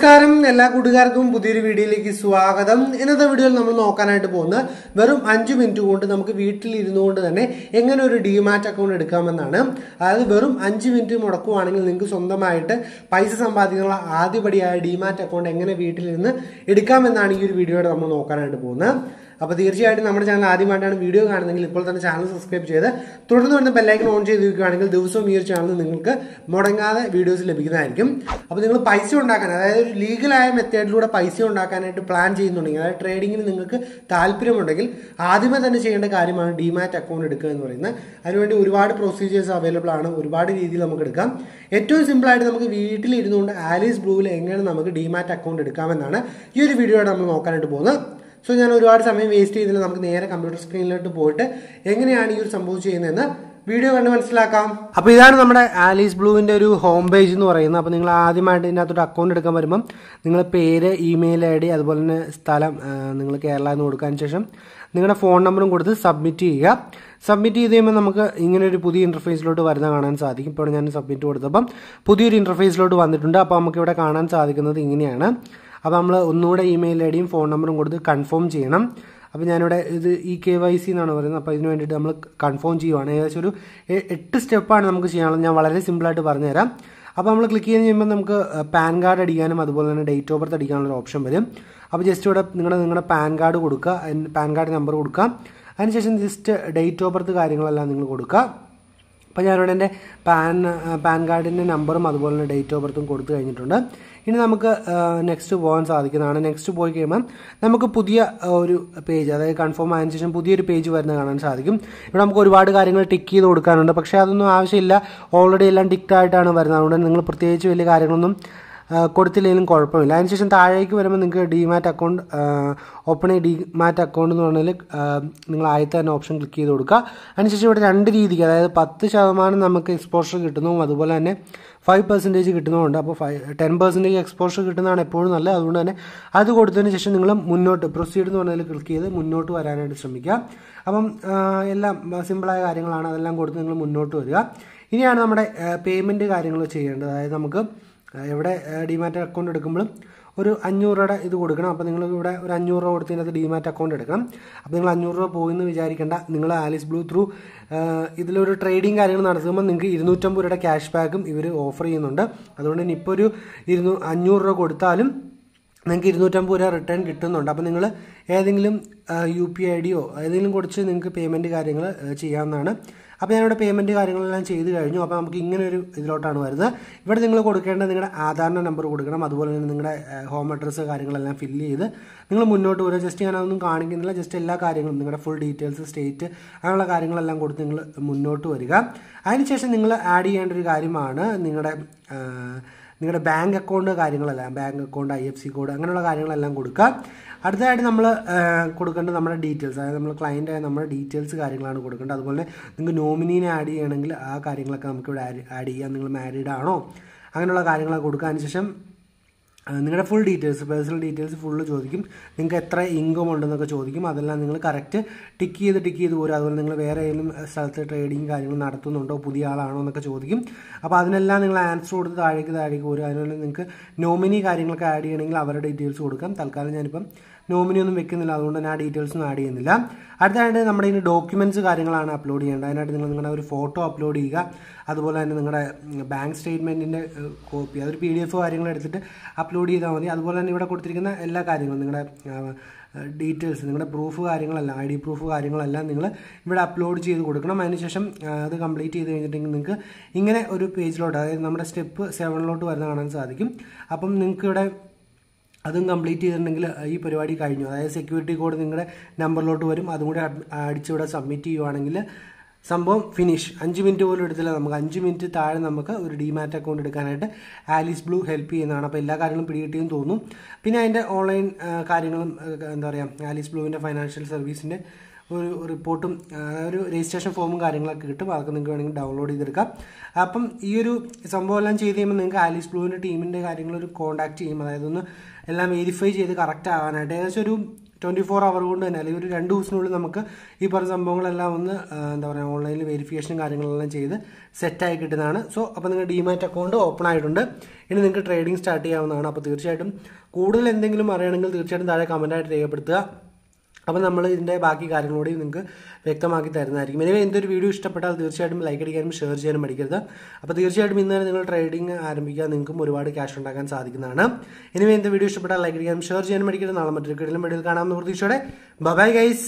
നമസ്കാരം എല്ലാ കൂട്ടുകാർക്കും പുതിയൊരു വീഡിയോയിലേക്ക് സ്വാഗതം. ഇന്നത്തെ വീഡിയോയിൽ നമ്മൾ നോക്കാനായിട്ട് പോകുന്നത് വെറും 5 മിനിറ്റ് കൊണ്ട് നമുക്ക് വീട്ടിൽ ഇരുന്നുകൊണ്ട് തന്നെ എങ്ങനെ ഒരു ഡിമാറ്റ് അക്കൗണ്ട് എടുക്കാമെന്നാണ്. അതായത് വെറും 5 മിനിറ്റ് മുടക്കുവാണെങ്കിൽ നിങ്ങൾക്ക് സ്വന്തമായിട്ട് പൈസ സമ്പാദിക്കാനുള്ള ആദ്യപടിയായ ഡിമാറ്റ് അക്കൗണ്ട് എങ്ങനെ വീട്ടിലിരുന്ന് എടുക്കാമെന്നാണ് ഈ ഒരു വീഡിയോയുടെ നമ്മൾ നോക്കാനായിട്ട് പോകുന്നത്. അപ്പോൾ തീർച്ചയായിട്ടും നമ്മുടെ ചാനൽ ആദ്യമായിട്ടാണ് വീഡിയോ കാണുന്നതെങ്കിൽ ഇപ്പോൾ തന്നെ ചാനൽ സബ്സ്ക്രൈബ് ചെയ്ത് തുടർന്ന് വരുന്ന ബെല്ലൈക്കൺ ഓൺ ചെയ്ത് വെക്കുകയാണെങ്കിൽ ദിവസവും ഈ ഒരു ചാനൽ നിങ്ങൾക്ക് മുടങ്ങാതെ വീഡിയോസ് ലഭിക്കുന്നതായിരിക്കും. അപ്പോൾ നിങ്ങൾ പൈസ ഉണ്ടാക്കാൻ, അതായത് ഒരു ലീഗലായ മെത്തേഡിലൂടെ പൈസ ഉണ്ടാക്കാനായിട്ട് പ്ലാൻ ചെയ്യുന്നുണ്ടെങ്കിൽ, അതായത് ട്രേഡിങ്ങിന് നിങ്ങൾക്ക് താല്പര്യമുണ്ടെങ്കിൽ ആദ്യമേ തന്നെ ചെയ്യേണ്ട കാര്യമാണ് ഡിമാറ്റ് അക്കൗണ്ട് എടുക്കുക എന്ന് പറയുന്നത്. അതിനുവേണ്ടി ഒരുപാട് പ്രൊസീജിയേഴ്സ് അവൈലബിൾ ആണ്, ഒരുപാട് രീതിയിൽ നമുക്ക് എടുക്കാം. ഏറ്റവും സിമ്പിളായിട്ട് നമുക്ക് വീട്ടിലിരുന്നുകൊണ്ട് ആലീസ് ബ്ലൂവിൽ എങ്ങനെ നമുക്ക് ഡിമാറ്റ് അക്കൗണ്ട് എടുക്കാമെന്നാണ് ഈ ഒരു വീഡിയോയുടെ നമ്മൾ നോക്കാനായിട്ട് പോകുന്നത്. സോ ഞാൻ ഒരുപാട് സമയം വേസ്റ്റ് ചെയ്തില്ല, നമുക്ക് നേരെ കമ്പ്യൂട്ടർ സ്ക്രീനിലോട്ട് പോയിട്ട് എങ്ങനെയാണ് ഈ ഒരു സംഭവം ചെയ്യുന്നതെന്ന് വീഡിയോ കണ്ട് മനസ്സിലാക്കാം. അപ്പോൾ ഇതാണ് നമ്മുടെ ആലീസ് ബ്ലൂവിൻ്റെ ഒരു ഹോം പേജ് എന്ന് പറയുന്നത്. അപ്പോൾ നിങ്ങൾ ആദ്യമായിട്ട് ഇതിനകത്തൊരു അക്കൗണ്ട് എടുക്കാൻ വരുമ്പം നിങ്ങൾ പേര്, ഇമെയിൽ ഐ ഡി, അതുപോലെ തന്നെ സ്ഥലം നിങ്ങൾ കേരള എന്ന് കൊടുക്കാതിന് ശേഷം നിങ്ങളുടെ ഫോൺ നമ്പറും കൊടുത്ത് സബ്മിറ്റ് ചെയ്യുക. സബ്മിറ്റ് ചെയ്ത് കഴിയുമ്പോൾ നമുക്ക് ഇങ്ങനെ ഒരു പുതിയ ഇൻ്റർഫേസിലോട്ട് വരുന്ന കാണാൻ സാധിക്കും. ഇപ്പോൾ ഞാൻ സബ്മിറ്റ് കൊടുത്തപ്പം പുതിയൊരു ഇൻ്റർഫേസിലോട്ട് വന്നിട്ടുണ്ട്. അപ്പോൾ നമുക്കിവിടെ കാണാൻ സാധിക്കുന്നത് ഇങ്ങനെയാണ്. അപ്പോൾ നമ്മൾ ഒന്നുകൂടെ ഇമെയിൽ ഐ ഡിയും ഫോൺ നമ്പറും കൊടുത്ത് കൺഫേം ചെയ്യണം. അപ്പോൾ ഞാനിവിടെ ഇത് KYC എന്നാണ് പറയുന്നത്. അപ്പോൾ ഇതിന് വേണ്ടിയിട്ട് നമ്മൾ കൺഫേം ചെയ്യുവാണ്. ഏകദേശം ഒരു 8 സ്റ്റെപ്പാണ് നമുക്ക് ചെയ്യാനുള്ളത്. ഞാൻ വളരെ സിമ്പിളായിട്ട് പറഞ്ഞുതരാം. അപ്പോൾ നമ്മൾ ക്ലിക്ക് ചെയ്ത് കഴിയുമ്പോൾ നമുക്ക് പാൻ കാർഡ് അടിക്കാനും അതുപോലെ തന്നെ ഡേറ്റ് ഓഫ് ബർത്ത് അടിക്കാനുള്ള ഓപ്ഷൻ വരും. അപ്പോൾ ജസ്റ്റ് ഇവിടെ നിങ്ങളുടെ പാൻ കാർഡ് കൊടുക്കുക, പാൻ കാർഡ് നമ്പർ കൊടുക്കുക. അതിനുശേഷം ജസ്റ്റ് ഡേറ്റ് ഓഫ് ബർത്ത് കാര്യങ്ങളെല്ലാം നിങ്ങൾ കൊടുക്കുക. അപ്പോൾ ഞാനിവിടെ എൻ്റെ പാൻ കാർഡിൻ്റെ നമ്പറും അതുപോലെ തന്നെ ഡേറ്റ് ഓഫ് ബർത്തും കൊടുത്തു കഴിഞ്ഞിട്ടുണ്ട്. ഇനി നമുക്ക് നെക്സ്റ്റ് പോകാൻ സാധിക്കുന്നതാണ്. നെക്സ്റ്റ് പോയി കഴിയുമ്പോൾ നമുക്ക് പുതിയ ഒരു പേജ്, അതായത് കൺഫേം ആയതിനു ശേഷം പുതിയൊരു പേജ് വരുന്നത് കാണാൻ സാധിക്കും. ഇവിടെ നമുക്ക് ഒരുപാട് കാര്യങ്ങൾ ടിക്ക് ചെയ്ത് കൊടുക്കാനുണ്ട്, പക്ഷേ അതൊന്നും ആവശ്യമില്ല. ഓൾറെഡി എല്ലാം ടിക്റ്റായിട്ടാണ് വരുന്നത്. അതുകൊണ്ട് നിങ്ങൾ പ്രത്യേകിച്ച് വലിയ കാര്യങ്ങളൊന്നും കൊടുത്തില്ലെങ്കിലും കുഴപ്പമില്ല. അതിനുശേഷം താഴേക്ക് വരുമ്പോൾ നിങ്ങൾക്ക് demat account open demat account എന്ന് പറഞ്ഞാൽ നിങ്ങൾ ആദ്യത്തെ തന്നെ ഓപ്ഷൻ ക്ലിക്ക് ചെയ്ത് കൊടുക്കുക. അതിനുശേഷം ഇവിടെ 2 രീതിക്ക്, അതായത് 10% നമുക്ക് എക്സ്പോഷർ കിട്ടുന്നു, അതുപോലെ തന്നെ 5% കിട്ടുന്നുമുണ്ട്. അപ്പോൾ 10% എക്സ്പോഷർ കിട്ടുന്നതാണ് എപ്പോഴും നല്ലത്. അതുകൊണ്ട് തന്നെ അത് കൊടുത്തതിന് ശേഷം നിങ്ങൾ മുന്നോട്ട് പ്രൊസീഡ് എന്ന് പറഞ്ഞാൽ ക്ലിക്ക് ചെയ്ത് മുന്നോട്ട് വരാനായിട്ട് ശ്രമിക്കുക. അപ്പം എല്ലാം സിമ്പിളായ കാര്യങ്ങളാണ്, അതെല്ലാം കൊടുത്ത് നിങ്ങൾ മുന്നോട്ട് വരിക. ഇനിയാണ് നമ്മുടെ പേയ്മെൻറ്റ് കാര്യങ്ങൾ ചെയ്യേണ്ടത്. അതായത് നമുക്ക് എവിടെ ഡിമാറ്റ് അക്കൗണ്ട് എടുക്കുമ്പോഴും ഒരു 500 രൂപയുടെ ഇത് കൊടുക്കണം. അപ്പോൾ നിങ്ങൾ ഇവിടെ ഒരു 500 രൂപ കൊടുത്തതിനകത്ത് ഡിമാറ്റ് അക്കൗണ്ട് എടുക്കണം. അപ്പോൾ നിങ്ങൾ 500 രൂപ പോയെന്ന് വിചാരിക്കേണ്ട. നിങ്ങൾ ആലീസ് ബ്ലൂ ത്രൂ ഇതിലൊരു ട്രേഡിങ് കാര്യങ്ങൾ നടത്തുമ്പോൾ നിങ്ങൾക്ക് 250 രൂപയുടെ ക്യാഷ് ബാക്കും ഇവർ ഓഫർ ചെയ്യുന്നുണ്ട്. അതുകൊണ്ട് തന്നെ ഇപ്പോൾ ഒരു 500 രൂപ കൊടുത്താലും നിങ്ങൾക്ക് 250 രൂപ റിട്ടേൺ കിട്ടുന്നുണ്ട്. അപ്പോൾ നിങ്ങൾ ഏതെങ്കിലും UPI ഏതെങ്കിലും കൊടുത്ത് നിങ്ങൾക്ക് പേയ്മെൻറ്റ് കാര്യങ്ങൾ ചെയ്യാവുന്നതാണ്. അപ്പോൾ ഞാനിവിടെ പേയ്മെൻറ്റ് കാര്യങ്ങളെല്ലാം ചെയ്ത് കഴിഞ്ഞു. അപ്പോൾ നമുക്ക് ഇങ്ങനെ ഒരു ഇതിലോട്ടാണ് വരുന്നത്. ഇവിടെ നിങ്ങൾ കൊടുക്കേണ്ടത് നിങ്ങളുടെ ആധാറിൻ്റെ നമ്പർ കൊടുക്കണം, അതുപോലെ തന്നെ നിങ്ങളുടെ ഹോം അഡ്രസ്സ് കാര്യങ്ങളെല്ലാം ഫില്ല് ചെയ്ത് നിങ്ങൾ മുന്നോട്ട് വരിക. ജസ്റ്റ് ഞാനതൊന്നും കാണിക്കുന്നില്ല, ജസ്റ്റ് എല്ലാ കാര്യങ്ങളും നിങ്ങളുടെ ഫുൾ ഡീറ്റെയിൽസ്, സ്റ്റേറ്റ്, അങ്ങനെയുള്ള കാര്യങ്ങളെല്ലാം കൊടുത്ത് നിങ്ങൾ മുന്നോട്ട് വരിക. അതിനുശേഷം നിങ്ങൾ ആഡ് ചെയ്യേണ്ട ഒരു കാര്യമാണ് നിങ്ങളുടെ ബാങ്ക് അക്കൗണ്ട് കാര്യങ്ങളെല്ലാം, ബാങ്ക് അക്കൗണ്ട്, IFSC കോഡ്, അങ്ങനെയുള്ള കാര്യങ്ങളെല്ലാം കൊടുക്കുക. അടുത്തതായിട്ട് നമ്മൾ കൊടുക്കേണ്ടത് നമ്മുടെ ഡീറ്റെയിൽസ്, അതായത് നമ്മൾ ക്ലയൻറ്റായ നമ്മുടെ ഡീറ്റെയിൽസ് കാര്യങ്ങളാണ് കൊടുക്കേണ്ടത്. അതുപോലെ നിങ്ങൾക്ക് നോമിനീനെ ആഡ് ചെയ്യണമെങ്കിൽ ആ കാര്യങ്ങളൊക്കെ നമുക്കിവിടെ ആഡ് ചെയ്യാം. നിങ്ങൾ മാരീഡ് ആണോ, അങ്ങനെയുള്ള കാര്യങ്ങളൊക്കെ കൊടുക്കുക. അതിനുശേഷം നിങ്ങളുടെ full details, personal details full ചോദിക്കും. നിങ്ങൾക്ക് എത്ര ഇൻകം ഉണ്ടെന്നൊക്കെ ചോദിക്കും. അതെല്ലാം നിങ്ങൾ കറക്റ്റ് ടിക്ക് ചെയ്ത് പോരും. അതുപോലെ നിങ്ങൾ വേറെ ഏതെങ്കിലും സ്ഥലത്ത് ട്രേഡിങ് കാര്യങ്ങൾ നടത്തുന്നുണ്ടോ, പുതിയ ആളാണോ എന്നൊക്കെ ചോദിക്കും. അപ്പോൾ അതിനെല്ലാം നിങ്ങൾ ആൻസർ കൊടുത്ത് താഴേക്ക് പോരും. അതുപോലെ നിങ്ങൾക്ക് നോമിനി കാര്യങ്ങളൊക്കെ ആഡ് ചെയ്യണമെങ്കിൽ അവരുടെ ഡീറ്റെയിൽസ് കൊടുക്കാം. തൽക്കാലം ഞാനിപ്പം നോമിനി ഒന്നും വെക്കുന്നില്ല, അതുകൊണ്ട് തന്നെ ആ ഡീറ്റെയിൽസൊന്നും ആഡ് ചെയ്യുന്നില്ല. അടുത്തതായിട്ട് നമ്മുടെ ഇതിന് ഡോക്യുമെൻറ്റ്സ് കാര്യങ്ങളാണ് അപ്ലോഡ് ചെയ്യേണ്ടത്. അതിനായിട്ട് നിങ്ങൾ നിങ്ങളുടെ ഒരു ഫോട്ടോ അപ്ലോഡ് ചെയ്യുക. അതുപോലെ തന്നെ നിങ്ങളുടെ ബാങ്ക് സ്റ്റേറ്റ്മെൻറ്റിൻ്റെ കോപ്പി, അതൊരു PDF കാര്യങ്ങൾ എടുത്തിട്ട് അപ്ലോഡ് ചെയ്താൽ മതി. അതുപോലെ തന്നെ ഇവിടെ കൊടുത്തിരിക്കുന്ന എല്ലാ കാര്യങ്ങളും, നിങ്ങളുടെ ഡീറ്റെയിൽസ്, നിങ്ങളുടെ പ്രൂഫ് കാര്യങ്ങളെല്ലാം, ID പ്രൂഫ് കാര്യങ്ങളെല്ലാം നിങ്ങൾ ഇവിടെ അപ്ലോഡ് ചെയ്ത് കൊടുക്കണം. അതിനുശേഷം അത് കംപ്ലീറ്റ് ചെയ്ത് കഴിഞ്ഞിട്ടുണ്ടെങ്കിൽ നിങ്ങൾക്ക് ഇങ്ങനെ ഒരു പേജിലോട്ട്, അതായത് നമ്മുടെ സ്റ്റെപ്പ് 7 വരുന്ന കാണാൻ സാധിക്കും. അപ്പം നിങ്ങൾക്ക് ഇവിടെ അതും കംപ്ലീറ്റ് ചെയ്തിട്ടുണ്ടെങ്കിൽ ഈ പരിപാടി കഴിഞ്ഞു. അതായത് സെക്യൂരിറ്റി കോഡ് നിങ്ങളുടെ നമ്പറിലോട്ട് വരും. അതും കൂടി അടിച്ചിവിടെ സബ്മിറ്റ് ചെയ്യുവാണെങ്കിൽ സംഭവം ഫിനിഷ്. 5 മിനിറ്റ് പോലും എടുത്തില്ല. നമുക്ക് 5 മിനിറ്റ് താഴെ നമുക്ക് ഒരു ഡിമാറ്റ് അക്കൗണ്ട് എടുക്കാനായിട്ട് ആലീസ് ബ്ലൂ ഹെൽപ്പ് ചെയ്യുന്നതാണ്. അപ്പോൾ എല്ലാ കാര്യങ്ങളും പിടികിട്ടിയെന്ന് തോന്നുന്നു. പിന്നെ അതിൻ്റെ ഓൺലൈൻ കാര്യങ്ങളും, എന്താ പറയുക, ആലീസ് ബ്ലൂവിൻ്റെ ഫൈനാൻഷ്യൽ സർവീസിൻ്റെ ഒരു റിപ്പോർട്ടും ഒരു രജിസ്ട്രേഷൻ ഫോമും കാര്യങ്ങളൊക്കെ കിട്ടും. അതൊക്കെ നിങ്ങൾക്ക് വേണമെങ്കിൽ ഡൗൺലോഡ് ചെയ്തെടുക്കാം. അപ്പം ഈ ഒരു സംഭവം എല്ലാം ചെയ്ത് കഴിയുമ്പോൾ നിങ്ങൾക്ക് ആലീസ് ബ്ലൂവിൻ്റെ ടീമിൻ്റെ കാര്യങ്ങൾ ഒരു കോൺടാക്ട് ചെയ്യും. അതായത് ഒന്ന് എല്ലാം വെരിഫൈ ചെയ്ത് കറക്റ്റ് ആവാനായിട്ട് ഏകദേശം ഒരു 24 hour കൊണ്ട് തന്നെ അല്ലെങ്കിൽ ഒരു 2 ദിവസത്തിനുള്ളിൽ നമുക്ക് ഈ പറഞ്ഞ സംഭവങ്ങളെല്ലാം ഒന്ന് എന്താ പറയുക ഓൺലൈനിൽ വെരിഫിക്കേഷൻ കാര്യങ്ങളെല്ലാം ചെയ്ത് സെറ്റായി കിട്ടുന്നതാണ്. സോ അപ്പോൾ നിങ്ങൾ ഡിമാറ്റ് അക്കൗണ്ട് ഓപ്പൺ ആയിട്ടുണ്ട്. ഇനി നിങ്ങൾക്ക് ട്രേഡിംഗ് സ്റ്റാർട്ട് ചെയ്യാവുന്നതാണ്. അപ്പോൾ തീർച്ചയായിട്ടും കൂടുതൽ എന്തെങ്കിലും അറിയണമെങ്കിൽ തീർച്ചയായിട്ടും താഴെ കമൻറ്റായിട്ട് രേഖപ്പെടുത്തുക. അപ്പോൾ നമ്മൾ ഇതിൻ്റെ ബാക്കി കാര്യങ്ങളോട് നിങ്ങൾക്ക് വ്യക്തമാക്കി തരുന്നതായിരിക്കും. എനിവേ എന്തൊരു വീഡിയോ ഇഷ്ടപ്പെട്ടാൽ തീർച്ചയായിട്ടും ലൈക്ക് അടിക്കാനും ഷെയർ ചെയ്യാനും മടിക്കരുത്. അപ്പോൾ തീർച്ചയായിട്ടും ഇന്ന് തന്നെ നിങ്ങൾ ട്രേഡിംഗ് ആരംഭിക്കാൻ നിങ്ങൾക്കും ഒരുപാട് ക്യാഷ് ഉണ്ടാക്കാൻ സാധിക്കുന്നതാണ്. എനിവേ എന്ത് വീഡിയോ ഇഷ്ടപ്പെട്ടാൽ ലൈക്ക് അടിക്കാനും ഷെയർ ചെയ്യാനും മടിക്കരുത്. നാളെ മറ്റൊരു വീഡിയോയിൽ കാണാമെന്ന പ്രതീക്ഷയോടെ ബൈ ഗൈസ്.